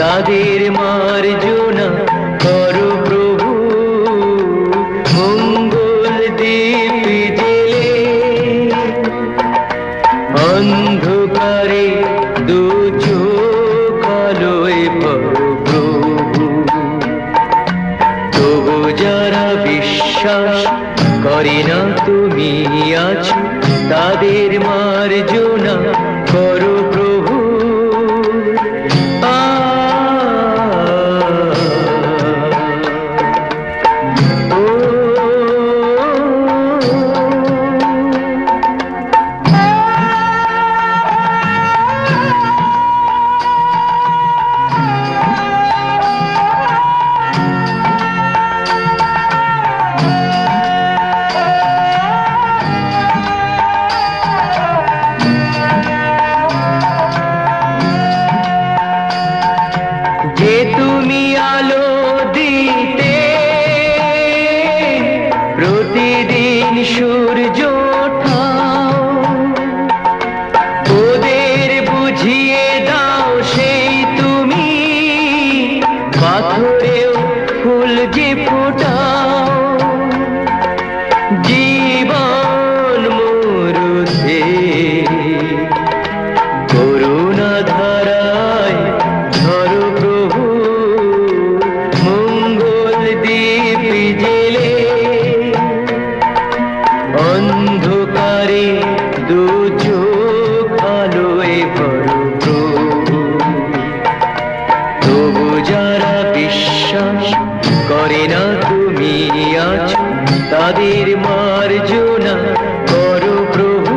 তাদের মার্জনা করো প্রভু। মঙ্গল দীপ জেলে অন্ধকারে দু চোখ আলোয় প্রভু। তবু যারা বিশ্বাস করে না তুমি আছো, তাদের মার্জনা করো প্রভু। যে তুমি আলো দিতে প্রতিদিন সূর্য ওঠাও, ওদের বুঝিয়ে দাও সেই তুমি পাথরেও ফুল যে ফোটাও। জীবন মরুতে করুণা ধারায় ধরো প্রভু। মঙ্গল দীপ জেলে অন্ধকারে দু চোখ আলোয় ভরো প্রভু। তবু যারা বিশ্বাস করে না তুমি আছো, তাদের মার্জনা করো প্রভু।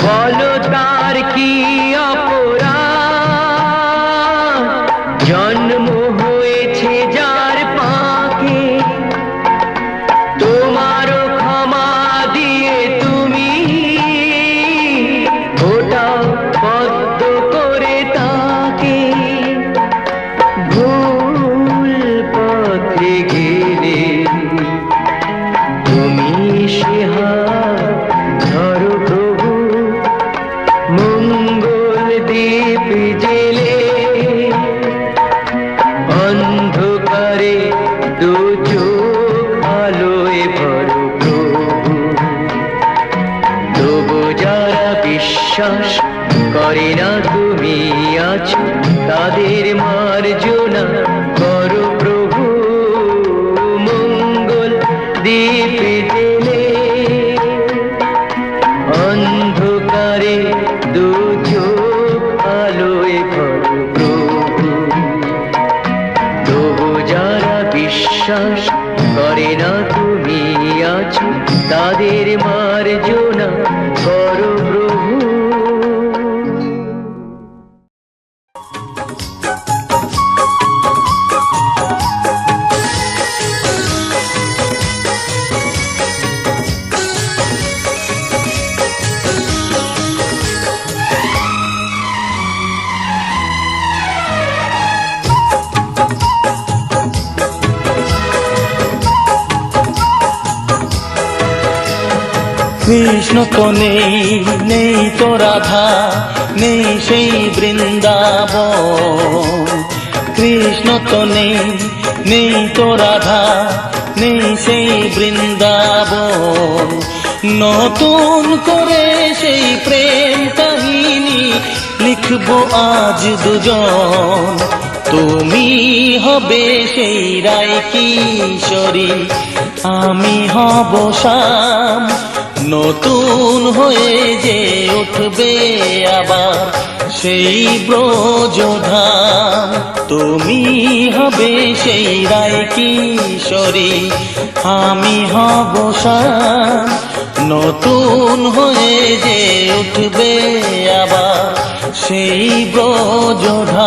বলো তার কি অপরাধ, জন্ম হয়েছে যার পাকে। তোমারও ক্ষমা দিয়ে তুমি ওটাও পদ্ম করে তাকে। ভুল পথে গেলে তুমি সে হাত ধরো প্রভু। মঙ্গল দীপ জেলে অন্ধকারে দু চোখ আলোয় ভরো প্রভু। তবু যারা বিশ্বাস করে না তুমি আছো, তাদের মার্জনা করো প্রভু। মঙ্গল দীপ জেলে অন্ধকারে দু চোখ আলোয় ভরো প্রভু। তবু যারা বিশ্বাস করে না তুমি আছো, তাদের মার্জনা করো প্রভু। কৃষ্ণ তো নেই, নেই তো রাধা, নেই সেই বৃন্দাবন। কৃষ্ণ তো নেই, নেই তো রাধা, নেই সেই বৃন্দাবন। নতুন করে সেই প্রেম কাহিনী লিখবো আজ দুজন। তুমি হবে সেই রায় কিশোরী, আমি হব শ্যাম। নতুন হয়ে যে উঠবে আবার সেই ব্রজধাম। তুমি হবে সেই রায় কিশোরী, আমি হব শ্যাম। নতুন হয়ে যে উঠবে আবার সেই ব্রজধাম।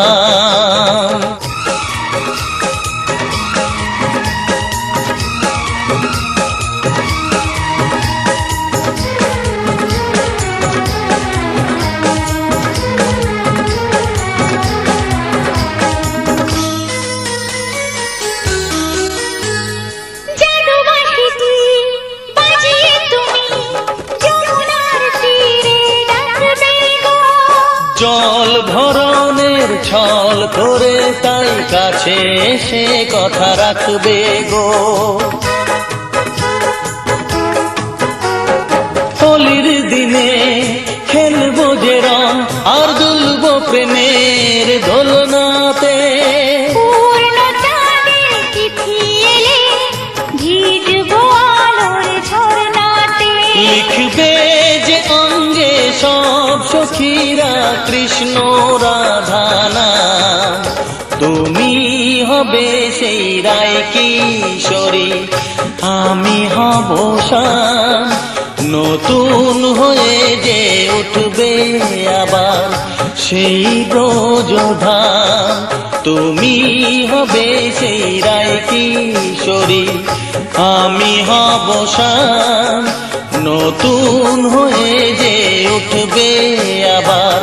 জল ভরণের ছল করে তাই কাছে এসে কথা রাখবে গো। হোলির দিনে খেলবো যে রং আর দুলবো প্রেমের দোলনাতে। লিখবে যে অঙ্গে সব সখীরা কৃষ্ণ রাধা নাম। তুমি হবে সেই রায় কিশোরী, আমি হব শ্যাম। নতুন হয়ে যে উঠবে আবার সেই ব্রজধাম। তুমি হবে সেই রায় কিশোরী, আমি হব শ্যাম। নতুন হয়ে যে উঠবে আবার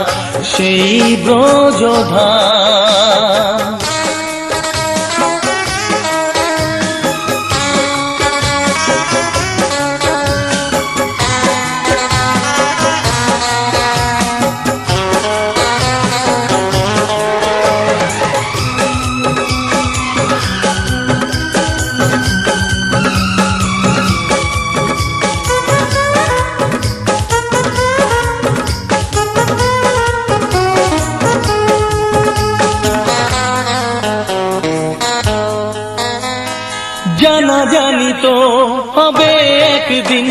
সেই ব্রজধাম। জানা জানি তো হবে একদিন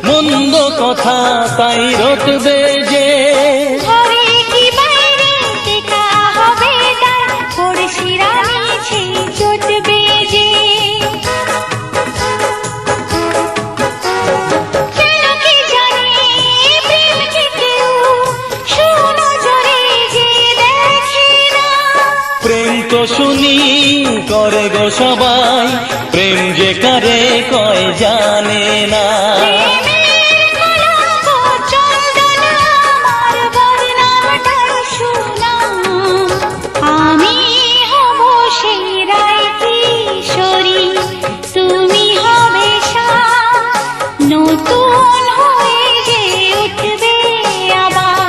মন্দ কথা তাই রটবে যে। প্রেম তো শুনি করে গো সবাই, প্রেম যে কারে কয় জানে না। আমি হব সেই রায় কিশোরী, তুমি হবে শ্যাম। নতুন হয়ে যে উঠবে আবার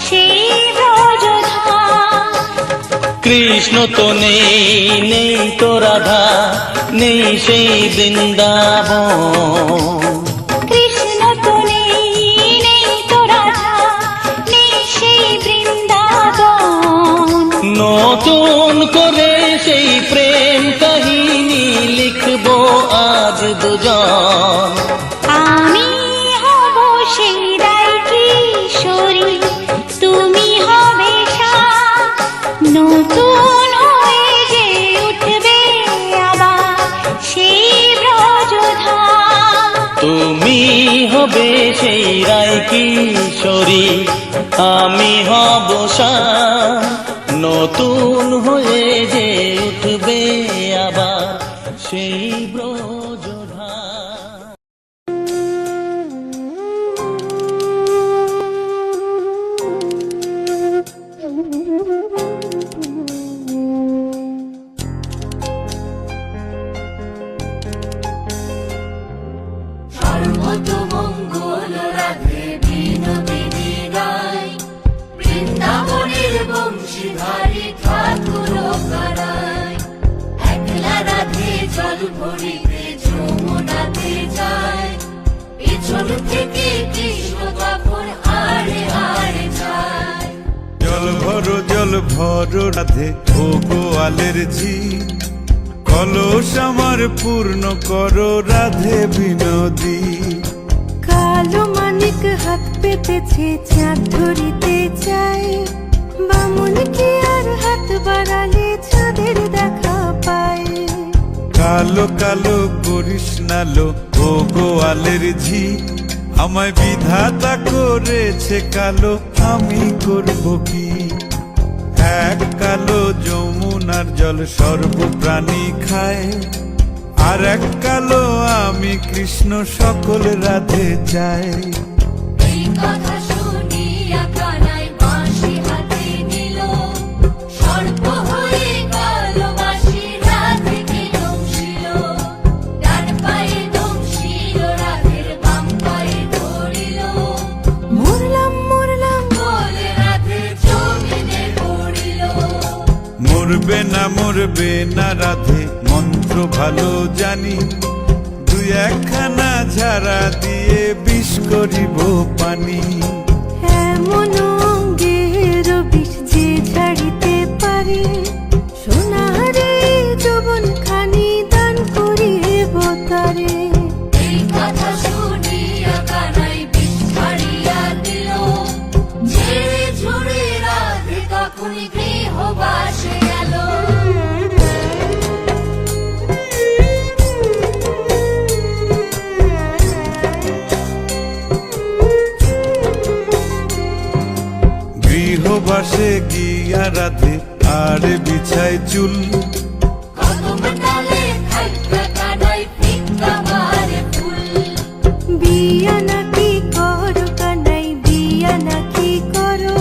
সেই ব্রজধাম। কৃষ্ণ তো নেই, নেই তো রাধা, নেই সেই বৃন্দাবন। কৃষ্ণ তো নেই, নেই তো রাধা, নেই সেই বৃন্দাবন। নতুন করে সেই প্রেম কাহিনী লিখবো আজ দুজন। আমি হব সেই রায় কিশোরী, তুমি হবে শ্যাম। নতুন হয়ে যে উঠবে আবার সেই ব্রজধাম। তুমি হবে সেই রায় কিশোরী, আমি হব শ্যাম। নতুন হয়ে যে উঠবে আবার সেই ব্রজধাম। সর্বতমঙ্গল রাধে বিনোদিনী গায়, বৃন্দাবনের বংশীধারী ঠাকুর কারায়। একলা রাধে জল ভরিতে মন থেকে কৃষ্ণ তখন আড়ে আড়ে যায়। জল ভরো রাধে ও গোয়ালের ঝি, কলস আমার পূর্ণ করো রাধে বিনোদী। কালো মানিক হাত পেতেছে চাঁদ ধরিতে চায়, বামুন কি আর হাত বাড়ালে চাঁদের দেখা পায়। কালো কালো করিস নালো ও গোয়ালের ঝি, আমায় বিধাতা করেছে কালো, আমি করব কি? এক কালো যমুনার জল সর্বপ্রাণী খায়, আর এক কালো আমি কৃষ্ণ সকল রাধে চাই। এই কথা শুনিয়া কানাই বাঁশি হাতে নিল, সর্প হয়ে কালো বাঁশি রাধেকে দংশিল। ডান পায়ে দংশিল রাধের, বাম পায়ে ধরিল, মরলাম মরলাম বলে রাধে জমিনে পড়িল। মরবে না রাধে মন্ত্র ভালো জানি, দুই একখানা ঝাড়া দিয়ে বিষ করিব পানি। এমন অঙ্গের বিষ যে ছাড়িতে পারে, সোনারে যৌবন খানি দান করিব তারে। এই কথা শুনিয়া কানাই বিষ ছাড়িয়া দিল, ঝেড়ে ঝুড়ে রাধে তখনই গৃহবাসে গেল। গৃহবাসে গিয়া রাধে আর বিছায় চুল, কদম ডালে থাইকা কানাই ফিক্কা মারে ফুল। বিয়া নাকি করো কানাই, বিয়া নাকি করো,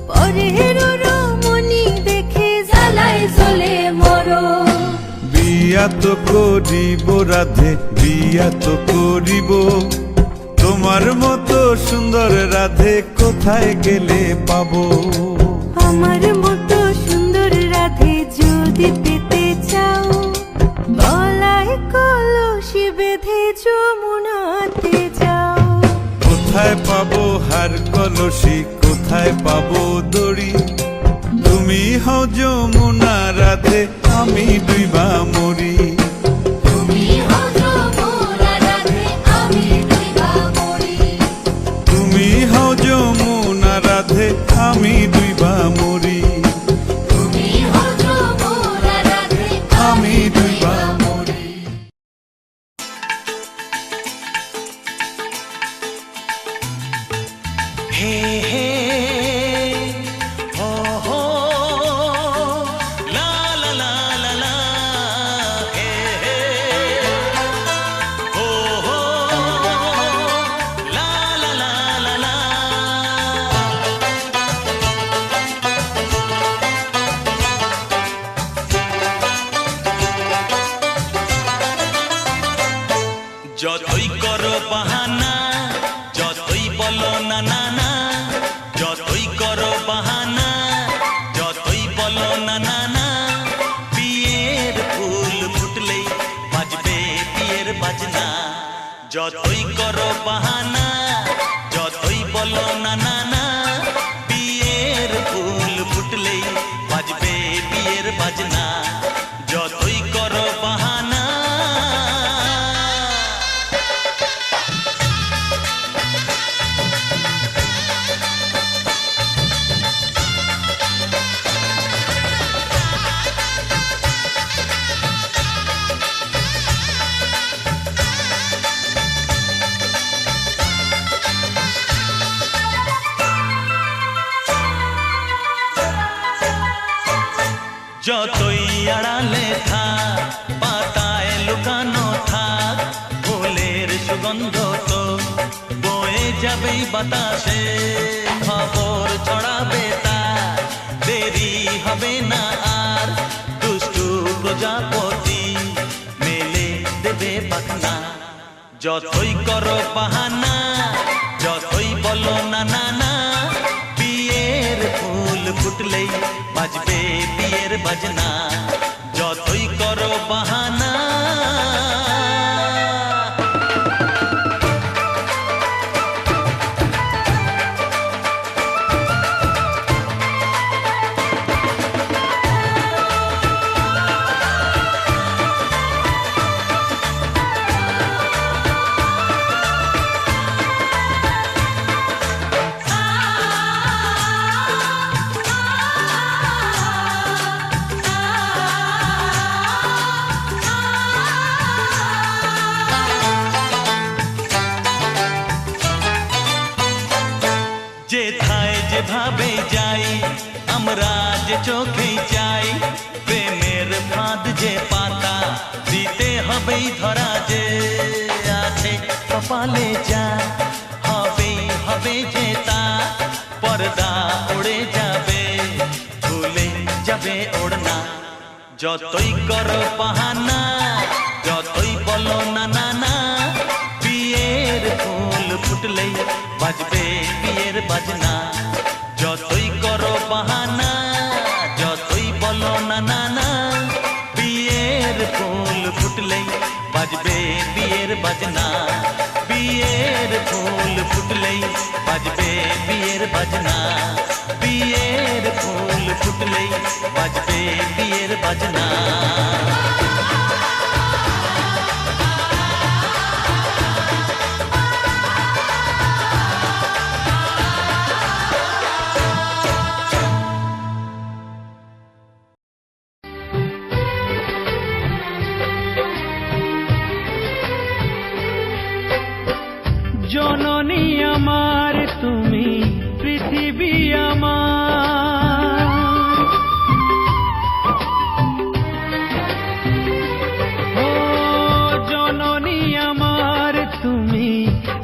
পরের রমণী দেখে জ্বালায় জ্বলে মরো। বিয়া তো করিব রাধে, বিয়া তো করিব, তোমার মতো সুন্দর রাধে কোথায় গেলে পাবো? আমার মতো সুন্দর রাধে যদি পেতে চাও, গলায় কলসি বেঁধে যমুনাতে যাও। কোথায় পাবো হার কলসি, কোথায় পাবো দড়ি? তুমি হও যমুনা রাধে, আমি ডুইবা মরি। তুমি হও যমুনা রাধে, আমি ডুইবা মরি। তুমি হও যমুনা রাধে, আমি ডুইবা মরি। তুমি হও যমুনা রাধে, আমি ডুইবা মরি। হে হে হো হো লা লা লা লা লা, হে হে হো হো লা লা লা লা লা। যতই করো বাহানা, যতই বলো না না না, যতই করো বাহানা, যতই বলো না না না, বিয়ের ফুল ফুটলেই বাজবে বিয়ের বাজনা। যতই করো বাহানা, যতই বলো না না না, বিয়ের ফুল ফুটলেই বাজবে বিয়ের বাজনা। যতই করো বাহানা। যতই আড়ালে থাক, পাতায় লুকানো থাক, ফুলের সুগন্ধ তো বয়ে যাবেই বাতাসে। খবর ছড়াবে তার, দেরি হবে না আর, দুষ্টু প্রজাপতি মেলে দেবে পাখনা। যতই করো বাহানা, যতই বলো না না না, বিয়ের ফুল ফুটলেই বাজবে বিয়ের বাজনা। যতই করো বাহানা। চোখেই চাই প্রেমের ফাঁদ যে পাতা দিতে হবেই ধরা যে আছে কপালে যা হবেই হবে যে তা পর্দা উড়ে যাবে ভুলে যাবে ওড়না যতই করো বাহানা যতই বলো না না না বিয়ের ফুল ফুটলেই বাজবে বিয়ের বাজনা যতই করো বাহানা যতই বলো না না না বিয়ের ফুল ফুটলেই বাজবে বিয়ের বাজনা বিয়ের ফুল ফুটলেই বাজবে বিয়ের বাজনা বিয়ের ফুল ফুটলেই বাজবে বিয়ের বাজনা জননী আমার তুমি পৃথিবী আমার ও জননী আমার তুমি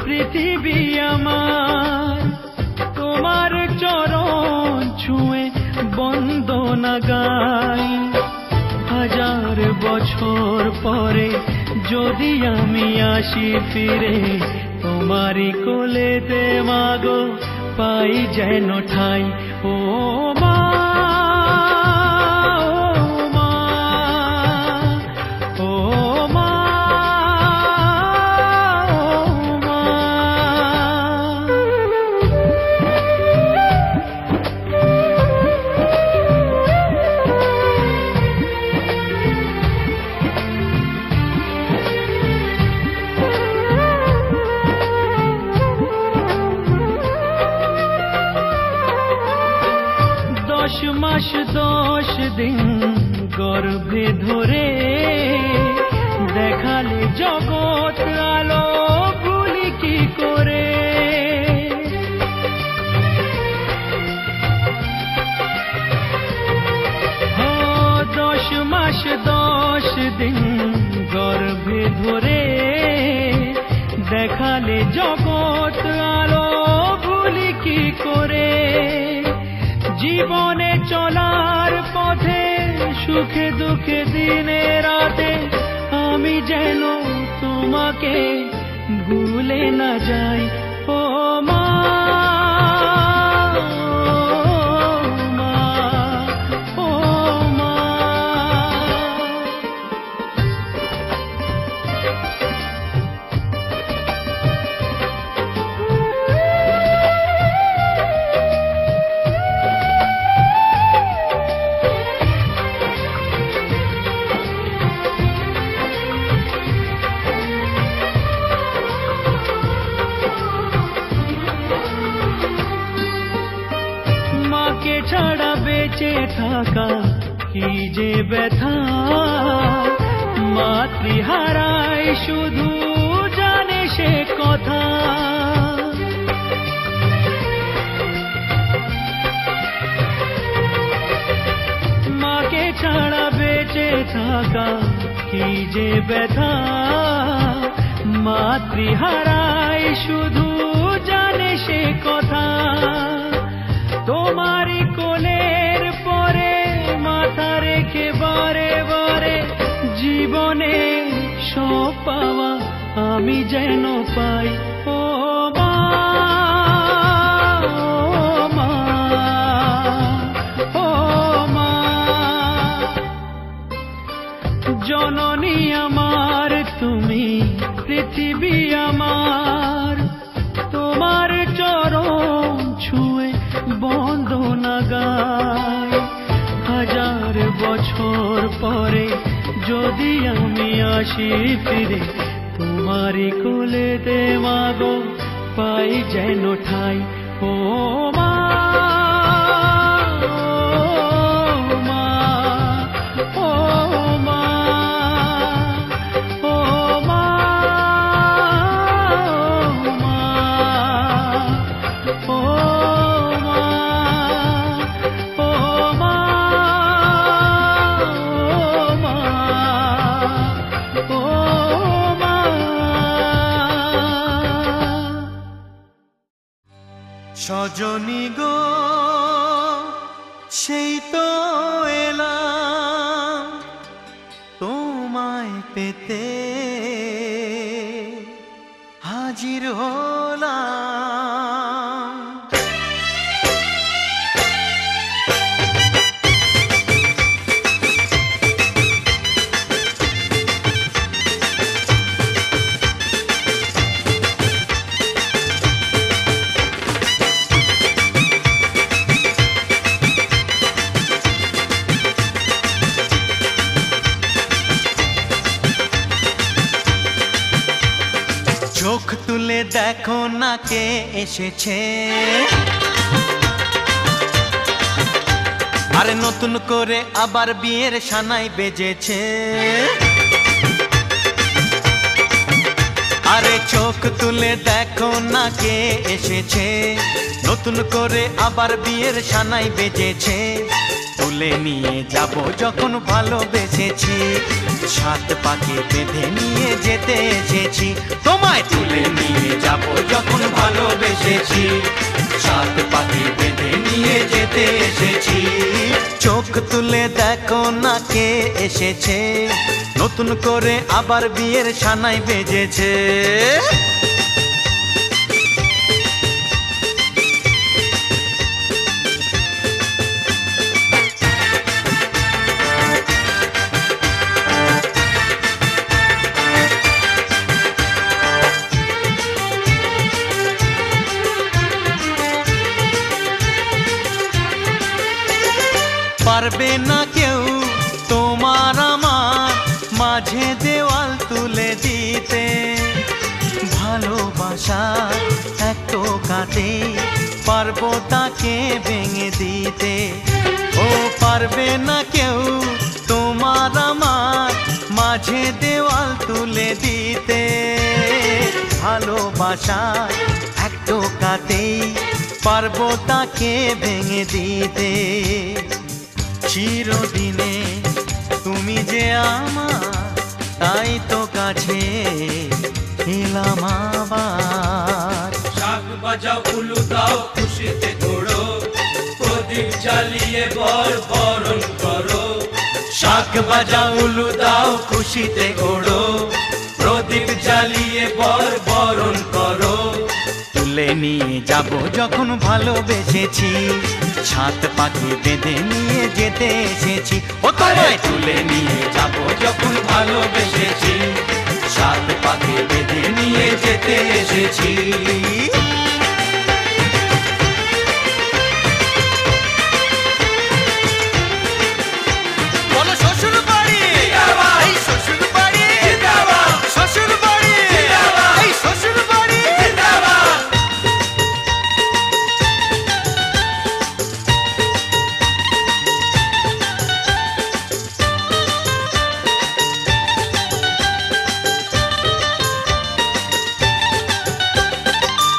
পৃথিবী আমার তোমার চরণ ছুঁয়ে বন্দনা গাই হাজার বছর পরে যদি আমি আসি ফিরে তোমারি কোলেতে মাগো পাই যেন ঠাই ও মা ও মা ও মা মাস 10 দিন গর্ভে ধরে দেখালে জগৎ আলো ভুলি কি করে 10 মাস 10 দিন গর্ভে ধরে দেখালে জগৎ আলো ভুলি কি করে জীবনে চলার পথে সুখে দুঃখে দিনে রাতে আমি যেন তোমাকে ভুলে না যাই ও মা ও মা ছাড়া বেঁচে থাকা কি যে ব্যথা মাতৃহারাই শুধু জানে সে কথা মাকে ছাড়া বেঁচে থাকা কি যে ব্যথা মাতৃহারাই শুধু জানে সে কথা তোমারি কোলের পরে মাথা রেখে বারে বারে জীবনে সব পাওয়া আমি যেন পাই ও মা ও মা ও মা জননী আমার তুমি পৃথিবী আমার তোমার চরণ ছুঁয়ে বন্দনা গাই হাজার বছর পরে যদি আমি আসি ফিরে তোমারি কোলেতে মাগো পাই যেন ঠাই ও মা Oh, সজনী গো সেই তো এলাম তোমায় পেতে হাজির হলাম। চোখ তুলে দেখো না কে এসেছে, আরে নতুন করে আবার বিয়ের সানাই বেজেছে। আরে চোখ তুলে দেখো না কে এসেছে, নতুন করে আবার বিয়ের সানাই বেজেছে। তুলে নিয়ে যাব যখন ভালোবেসেছি, সাত পাকে বেঁধে নিয়ে যেতে এসেছি। তোমায় তুলে নিয়ে যাব যখন ভালোবেসেছি, সাত পাকে বেঁধে নিয়ে যেতে এসেছি। চোখ তুলে দেখো না কে এসেছে, নতুন করে আবার বিয়ের সানাই বেজেছে। পারবে না কেউ তোমার আমার মাঝে দেওয়াল তুলে দিতে, ভালোবাসা এক টোকাতে পারবো তাকে ভেঙে দিতে। ও পারবে না কেউ তোমার আমার মাঝে দেওয়াল তুলে দিতে, ভালোবাসা এক টোকাতেই পারবো তাকে ভেঙে দিতে। চিরদিনে তুমি যে আমার, তাই তো কাছে এলাম আবার। শাক বাজাও উলু দাও খুশিতে ঘোড়ো, প্রদীপ জ্বালিয়ে বর বরণ করো। শাক বাজাও উলু দাও খুশিতে ওড়ো, প্রদীপ জ্বালিয়ে বর বরণ করো। তুলে নিয়ে যাব যখন ভালোবেসেছি, সাত পাখি বেঁধে নিয়ে যেতে এসেছি। ও তোমায় তুলে নিয়ে যাব যখন ভালোবেসেছি, সাত পাকে বেঁধে নিয়ে যেতে এসেছি। বলো শ্বশুর বাড়ি, এই শ্বশুর বাড়ি, শ্বশুর বাড়ি, এই শ্বশুর বাড়ি।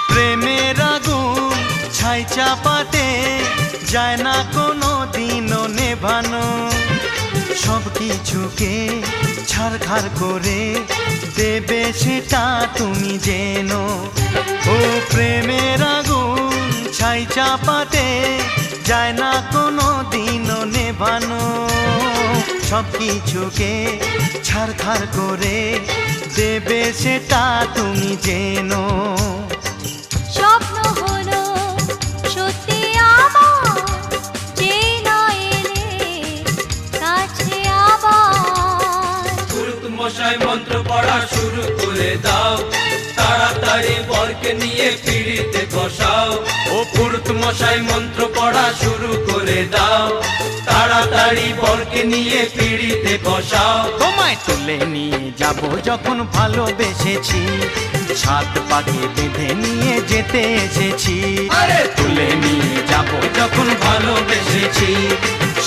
প্রেমের আগুন ছাই চাপাতে যায় না কোনো দিনও নেভানো, সব কিছুকে ছারখার করে দেবে সেটা তুমি জেনো। ও প্রেমের আগুন ছাই চাপাতে যায় না কোনো দিনও নেভানো, সব কিছুকে ছারখার করে দেবে সেটা তুমি জেনো। স্বপ্ন হলো সত্যি আমার, যে না এলে কাছে আবার। পুরুত মশাই মন্ত্র পড়া শুরু করে দাও, তাড়াতাড়ি বরকে নিয়ে পিড়িতে বসাও। ও পুরুত মশাই মন্ত্র পড়া শুরু করে দাও, তাড়াতাড়ি বরকে নিয়ে পিড়িতে বসাও। তোমায় তুলে নিয়ে যাব যখন ভালোবেসেছি, সাত পাকে বেঁধে নিয়ে যেতে এসেছি। আরে তুলে নিয়ে যাব যখন ভালোবেসেছি,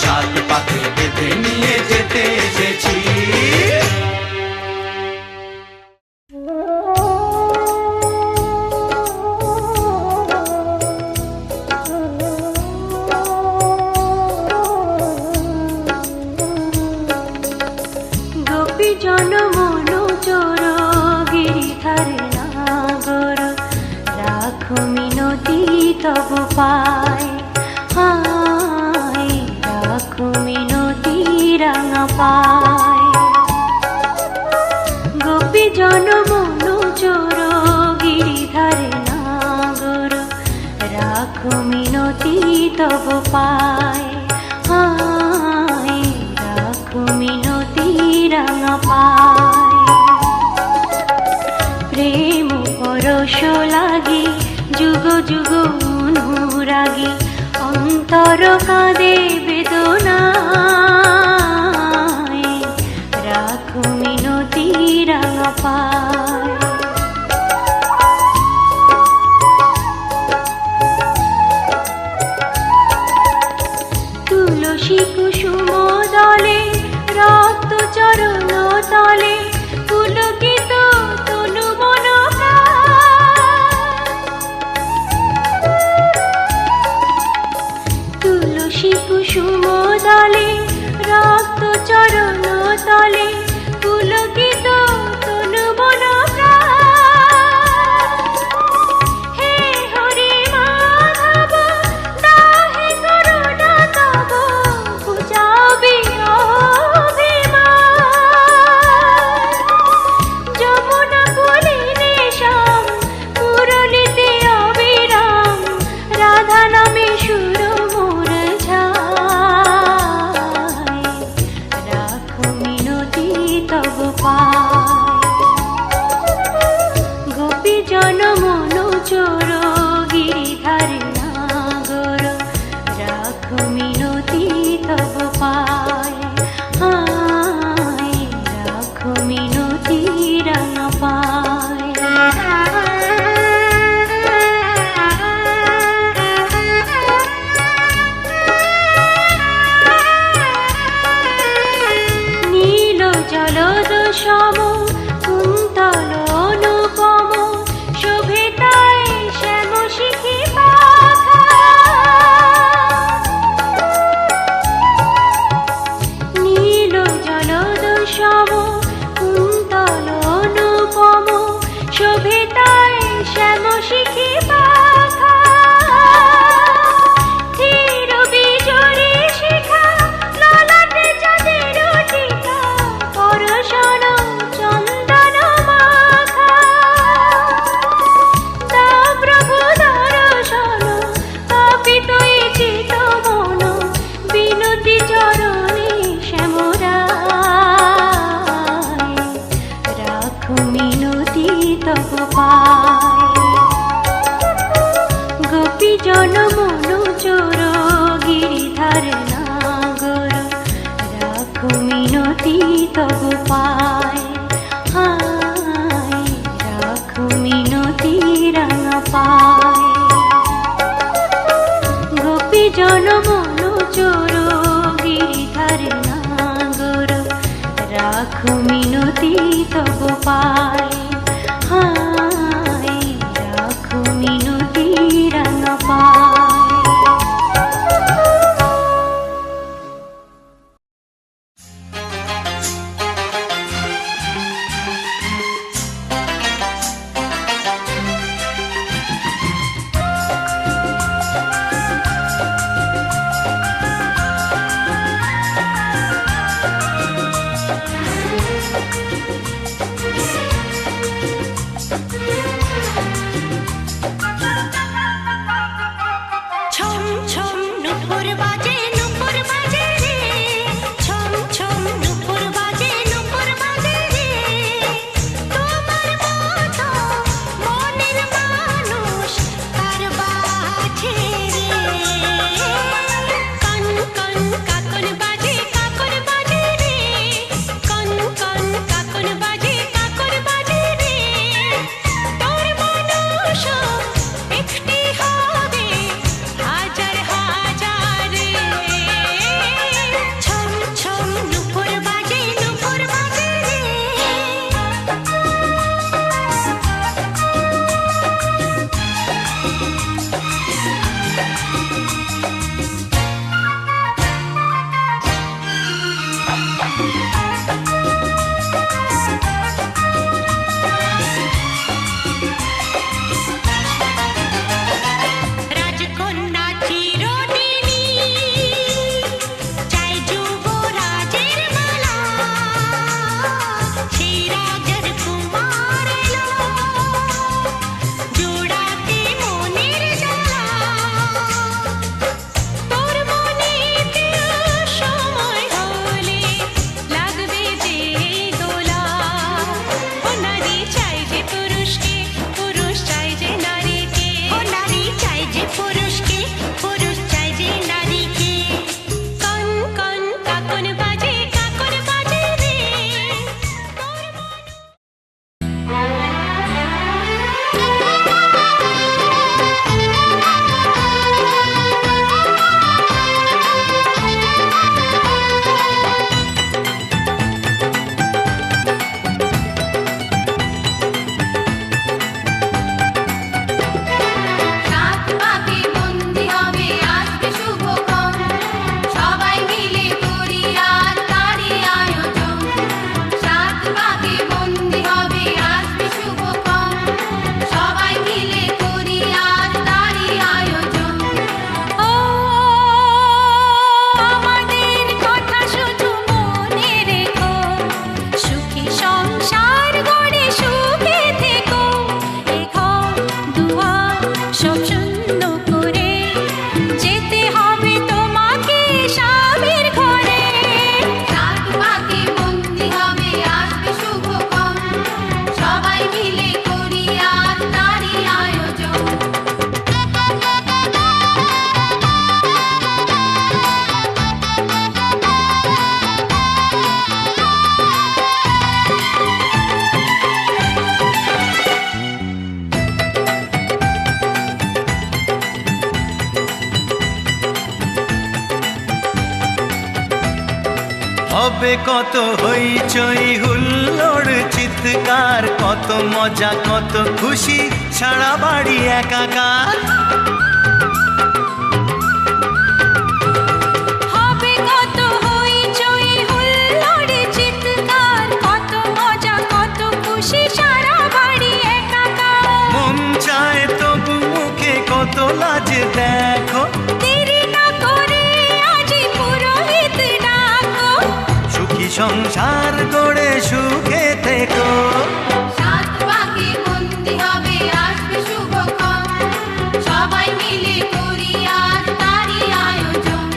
সাত পাকে বেঁধে নিয়ে যেতে এসেছি। গোপী জন মন চোর গিরিধার নাগর, রাখো মিনতি তব পায়, হায় রাখো মিনতি রাঙা পায়। গোপী জন মনু চোর গিরিধারে নাগর, রাখো মিনতি তব পায়, হায় রাখো মিনতি রাঙা পায়। প্রেম পরশ লাগি যুগ যুগ অনুরাগী, অন্তর কাঁদে বেদনায়, রাখো মিনতি রাঙা পায়। তুলসী কুসুম দলে রক্ত চরণ তলে, পুলকিত তনু মন প্রাণ। তুলসী কুসুম দলে রক্ত চরণ তলে, পুলকিত তনু মন প্রাণ। হে হরি মাধব দাহে করুণা তব, বুঝাবি অভিমান। যমুনা কুলিনে শ্যাম, মুরলিতে অবিরাম, রাধা নামে সুর মোর ঝায়, রাখো মিনতি তব পায়। গোপী জন মনু চোর গিরিধারে নাগর, রাখো মিনতি তব পায়, হায় রাখো মিনতি রাঙা পায়। নীল জলদ সম কুন্তল অনুপম, শোভে তাই শ্যাম শিখি পাখা। নীল জলদ সম কুন্তল অনুপম, শোভে তাই শ্যাম শিখি পাখা। ধীর বিজরি শিখা, ললাটে চাঁদের টিকা, পরশন চন্দন মাখা। তা প্রভু দর্শন, পাপিত এ চিত মন, বিনতি চরণে শ্যামরায়, রাখো মিনতি তব পায়। গোপী জন মনু চোর গিরিধার নাগর, রাখো মিনতি তব পায়, হায় রাখো মিনতি রাঙা পায়। গোপী জন মনু চোর গিরিধার নাগর, রাখো মিনতি তব পায়, হায় রাখো মিনতি রাঙা পায়। হবে কত হইচই হুল্লোড় চিৎকার, কত মজা কত খুশি, সারা বাড়ি একাকার। হবে কত হইচই হুল্লোড় চিৎকার, কত মজা কত খুশি, সারা বাড়ি একাকার। মন চায় তবু মুখে কত লাজ দেখো, দেরি না করে আজই পুরোহিত ডাকো। সুখী সংসার গড়ে সুখে থেকো। সাত পাকে বন্দি হবে আসবে শুভক্ষণ, সবাই মিলে করি আজ তারই আয়োজন।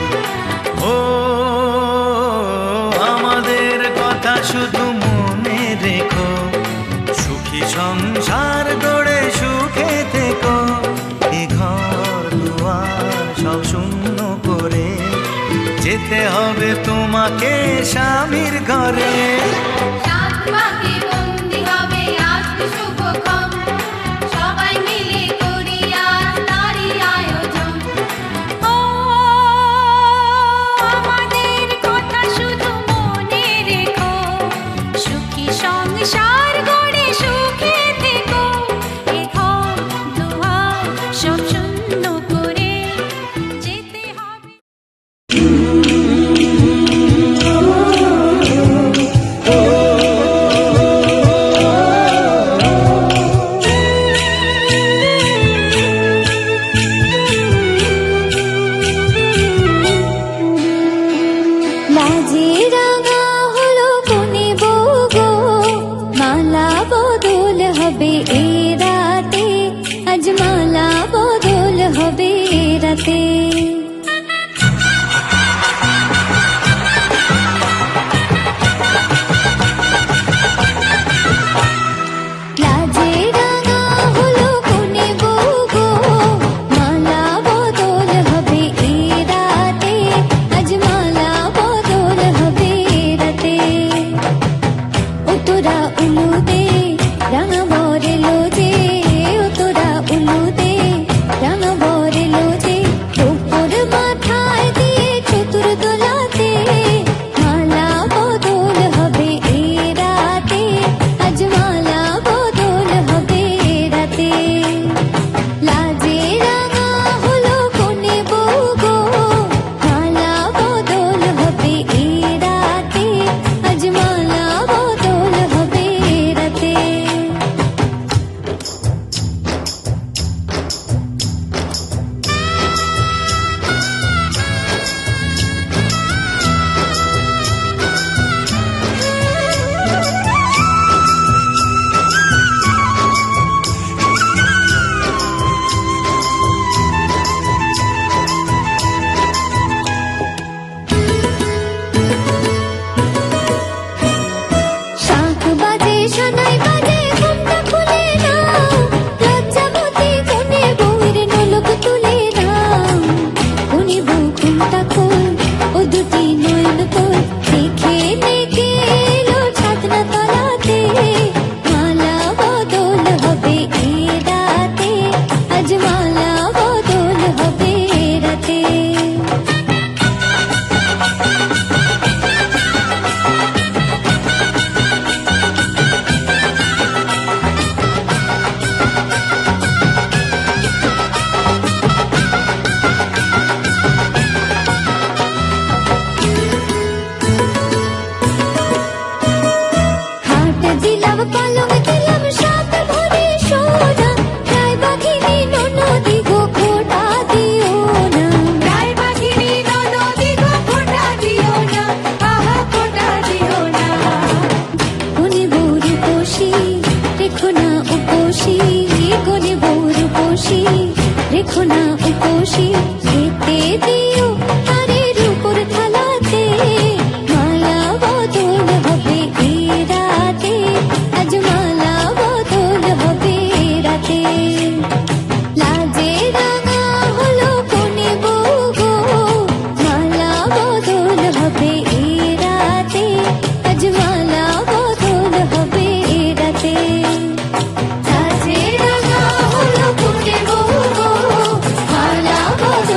ও আমাদের কথা শুধু মনে রেখো, সুখী সংসার গড়ে সুখে থেকো। এ ঘর দুয়ার সব শূন্য করে যেতে হবে তোমাকে স্বামীর ঘরে। সাত পাকে বন্দি হবে আসবে শুভক্ষণ, সবাই মিলে করি আজ তারই আয়োজন। ও আমাদের কথা শুধু মনে রেখো, সুখী সংসার গড়ে সুখে থেকো। এ ঘর দুয়ার সব শূন্য করে যেতে হবে। লাজে রাঙা হলো কোনে বউ গো, মালা বদল হবে এ রাতে, আজ মালা বদল হবে এ রাতে। লাজে রাঙা হলো কোনে বউ গো, মালা বদল হবে এ রাতে, আজ মালা বদল হবে এ রাতে। ও তোরা উলু দে রাঙা বরে লোজে, ও তোরা উলু দে রাঙা বরে লোজে, উপর মাথায় দিয়ে চতুর দোলাতে, মালা বদল হবে এ রাতে, আজ মালা বদল হবে এ রাতে। লাজে রাঙা হলো কোনে বউ গো, মালা বদল হবে এ রাতে, আজ মালা বদল হবে এ রাতে। শাঁখ বাজে শোনাই বাজে ঘুমটা খুলে নাও, লজ্জাবতী কোনে বউয়ের নোলক তুলে নাও। কোনে বউ ঘুমটা খোল, ও দুটি নয়ন তোল, দেখে নেকে এলো ছাদনা তলাতে, মালা বদল হবে এ রাতে, আজ মালা বদল হবে এ রাতে। খাট দিলাম পালং দিলাম সাত ভরে সোনা, রায় বাঘিনী ননদি গো খোটা দিও না। রায় বাঘিনী ননদি গো খোটা দিও না, আহা খোটা দিও না। কোনে বউর উপসী রেখো না উপসী, কোনে বউর উপসী রেখো না উপসী, খেতে দিও তারের উপর থালাতে, মালা বদল হবে এ রাতে, আজ মালা বদল হবে এ রাতে। লাজে রাঙা হলো কোনে বউ গো, মালা বদল হবে এ রাতে, আজ মালা বদল হবে এ রাতে। লাজে রাঙা হলো কোনে বউ গো, মালা বদল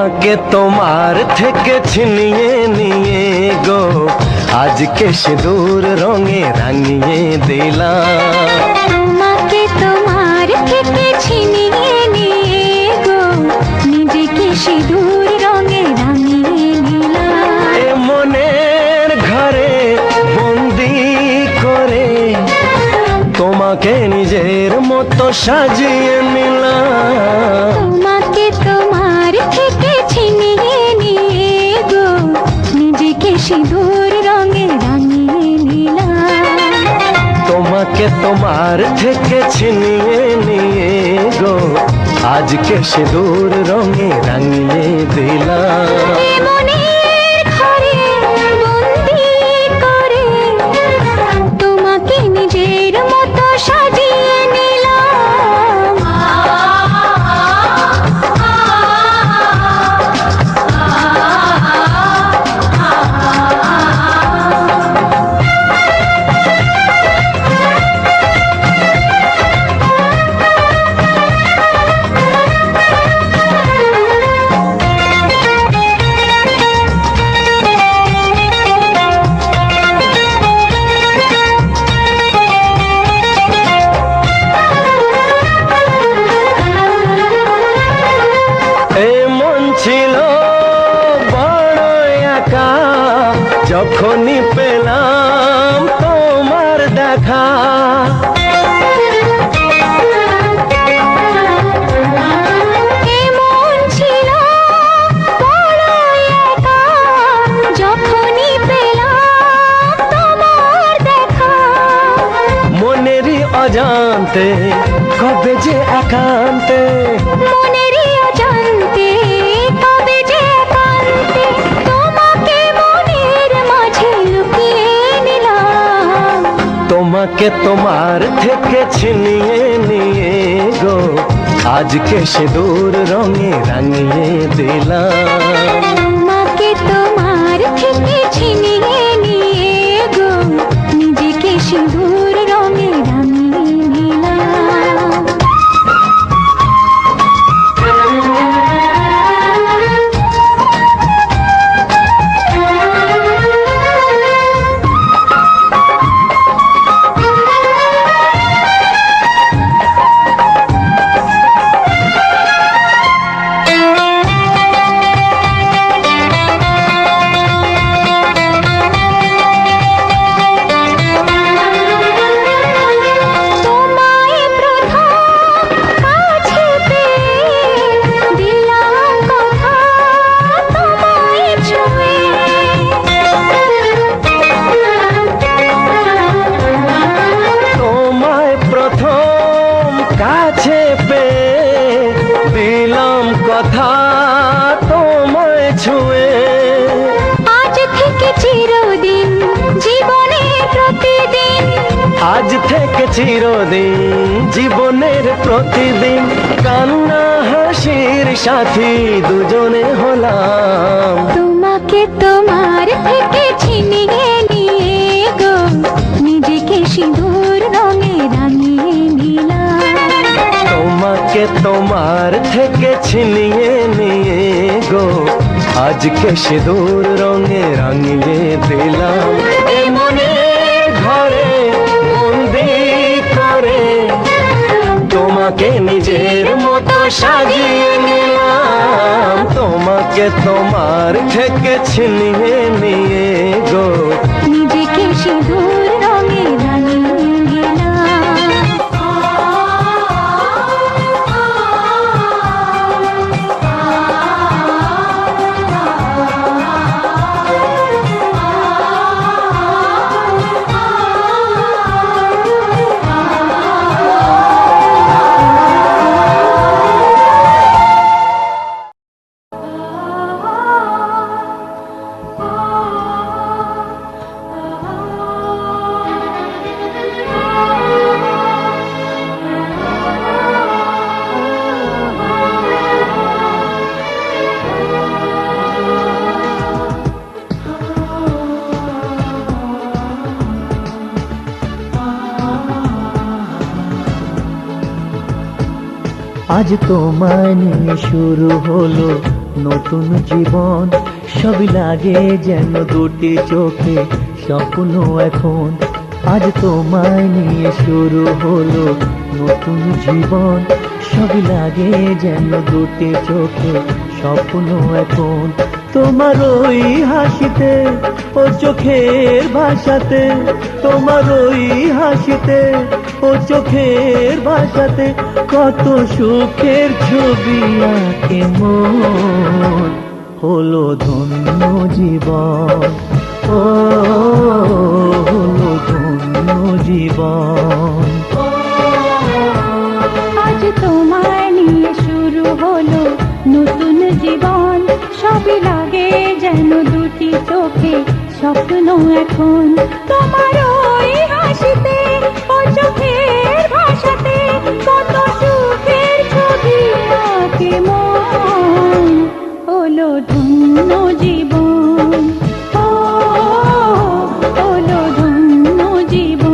তোমাকে তোমার থেকে ছিনিয়ে নিয়ে গো আজকে সিঁদুর রঙে রাঙিয়ে দিলাম। তোমাকে তোমার থেকে ছিনিয়ে নিয়ে গো নিজেকে সিঁদুর রঙে রাঙিয়ে নিলাম। এ মনের ঘরে বন্দি করে তোমাকে নিজের মতো সাজিয়ে নিলাম। তোমাকে তোমার থেকে ছিনিয়ে নিয়ে গো নিজেকে সিঁদুর রঙে রাঙিয়ে নিলাম। তোমাকে তোমার থেকে ছিনিয়ে নিয়ে গো আজকে সিঁদুর রঙে রাঙিয়ে দিলাম। এ মনের ঘরে বন্দি করে তোমাকে নিজের মতো সাজিয়ে নিলাম। এই মন ছিল বড় একা যখনই পেলাম তোমার দেখা। এমন ছিল বড় একা যখনই পেলাম তোমার দেখা। মনেরই অজান্তে কবে যে একান্তে মনেরই অজান্তে কবে যে একান্তে তোমাকে মনের মাঝে লুকিয়ে নিলাম। তোমাকে তোমার থেকে ছিনিয়ে নিয়ে গো আজকে সিঁদুর রঙে রাঙিয়ে দিলাম। তোমাকে তোমার থেকে ছিনিয়ে নিয়ে গো নিজেকে সিঁদুর রঙে রাঙিয়ে নিলাম। তোমায় প্রথম কাছে পেয়ে দিলাম কথা তোমায় ছুঁয়ে। তোমায় প্রথম কাছে পেয়ে দিলাম কথা তোমায় ছুঁয়ে। আজ থেকে চিরদিন জীবনে প্রতিদিন আজ থেকে চিরদিন জীবনের প্রতিদিন কান্না হাসির সাথী দুজনে হলাম। তোমাকে তোমার থেকে ছিনিয়ে নিয়ে গো নিজেকে সিঁদুর রঙে রাঙিয়ে নিলাম। তোমাকে তোমার থেকে ছিনিয়ে নিয়ে গো আজকে সিঁদুর রঙে রাঙিয়ে দিলাম। এ মনের ঘরে বন্দি করে তোমাকে নিজের মতো সাজিয়ে নিলাম। তোমাকে তোমার থেকে ছিনিয়ে নিয়ে গো নিজেকে সিঁদুর রঙে রাঙিয়ে নিলাম। আজ তোমায় নিয়ে শুরু হলো নতুন জীবন, সবই লাগে যেন দুটি চোখে স্বপ্ন এখন। আজ তোমায় নিয়ে শুরু হলো নতুন জীবন, সবই লাগে যেন দুটি চোখে স্বপ্ন এখন। তোমার ওই হাসিতে ও চোখের ভাষাতে, তোমার ওই হাসিতে ও চোখের ভাষাতে কত সুখের ছবি আঁকে মন। হলো ধন্য জীবন, ও হলো ধন্য জীবন। আজ তোমায় নিয়ে শুরু হলো নতুন জীবন, সবই লাগে যেন দুটি চোখে স্বপ্ন এখন। তোমার ওই হাসিতে ও চোখের ভাষাতে কত সুখের ছবি আঁকে মন। হলো ধন্য জীবন, ও হলো ধন্য জীবন।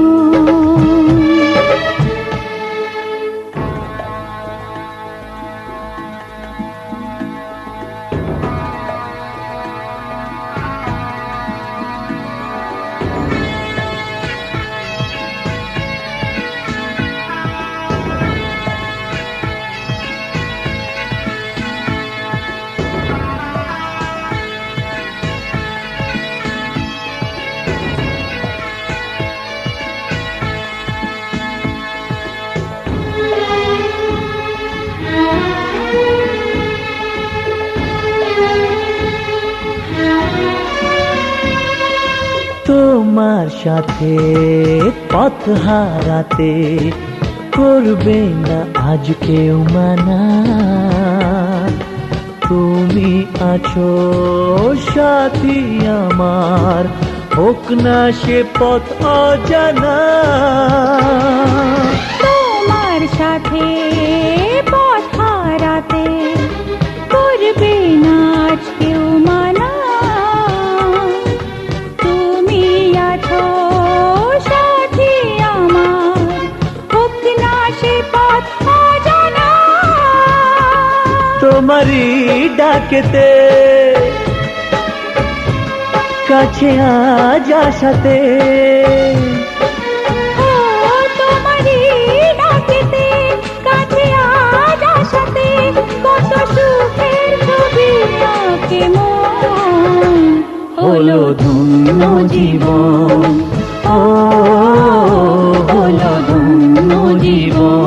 তোমার সাথে পথ হারাতে করবে না আজ কেউ মানা। তুমি আছো সাথী আমার, হোক না সে পথ অজানা। তোমার সাথে পথ হারাতে করবে না আজ কেউ মানা। তুমি আছো সাথী আমার, হোক না সে পথ অজানা। তোমারই ডাকেতে কাছে আজ আসাতে, ও তোমারই ডাকেতে কাছে আজ আসাতে কত সুখের ছবি আঁকে মন। হলো ধন্য জীবন, ও হলো ধন্য জীবন।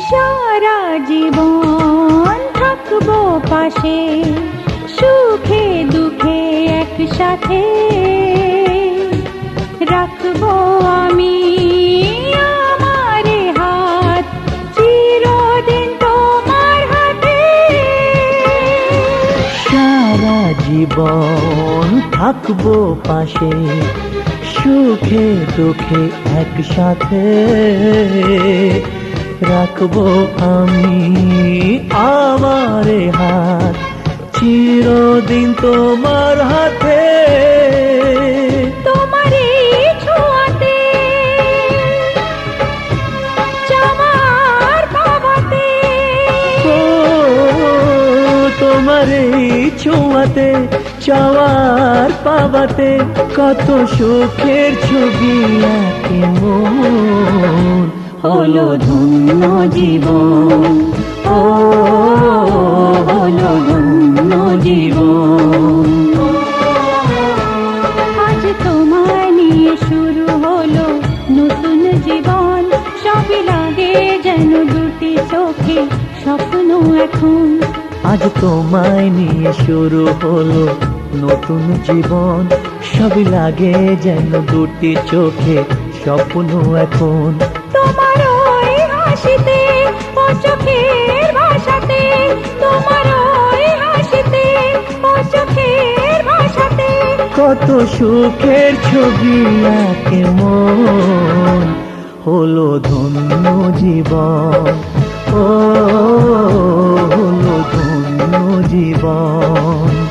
সারা জীবন থাকবো পাশে, সুখে দুঃখে একসাথে রাখবো আমি আমার হাত, চিরদিন তোমার হাতে। সারা জীবন থাকবো পাশে, সুখে দুঃখে একসাথে রাখবো আমি আমার হাত, চিরদিন তোমার হাতে। তোমার এই ছোঁয়াতে চাওয়ার পাওয়াতে, ও তোমার এই ছোঁয়াতে চাওয়ার পাওয়াতে কত সুখের ছবি আঁকে মন। হলো ধন্য জীবন, ও হলো ধন্য জীবন। আজ তোমায় নিয়ে শুরু হলো নতুন জীবন, সবই লাগে যেন দুটি চোখে স্বপ্ন এখন। আজ তোমায় নিয়ে শুরু হলো নতুন জীবন, সবই লাগে যেন দুটি চোখে স্বপ্ন এখন। তোমার ওই হাসিতে ও চোখের ভাষাতে তোমার ওই হাসিতে ও চোখের ভাষাতে কত সুখের ছবি আঁকে মন হলো ধন্য জীবন, ও হলো ধন্য জীবন।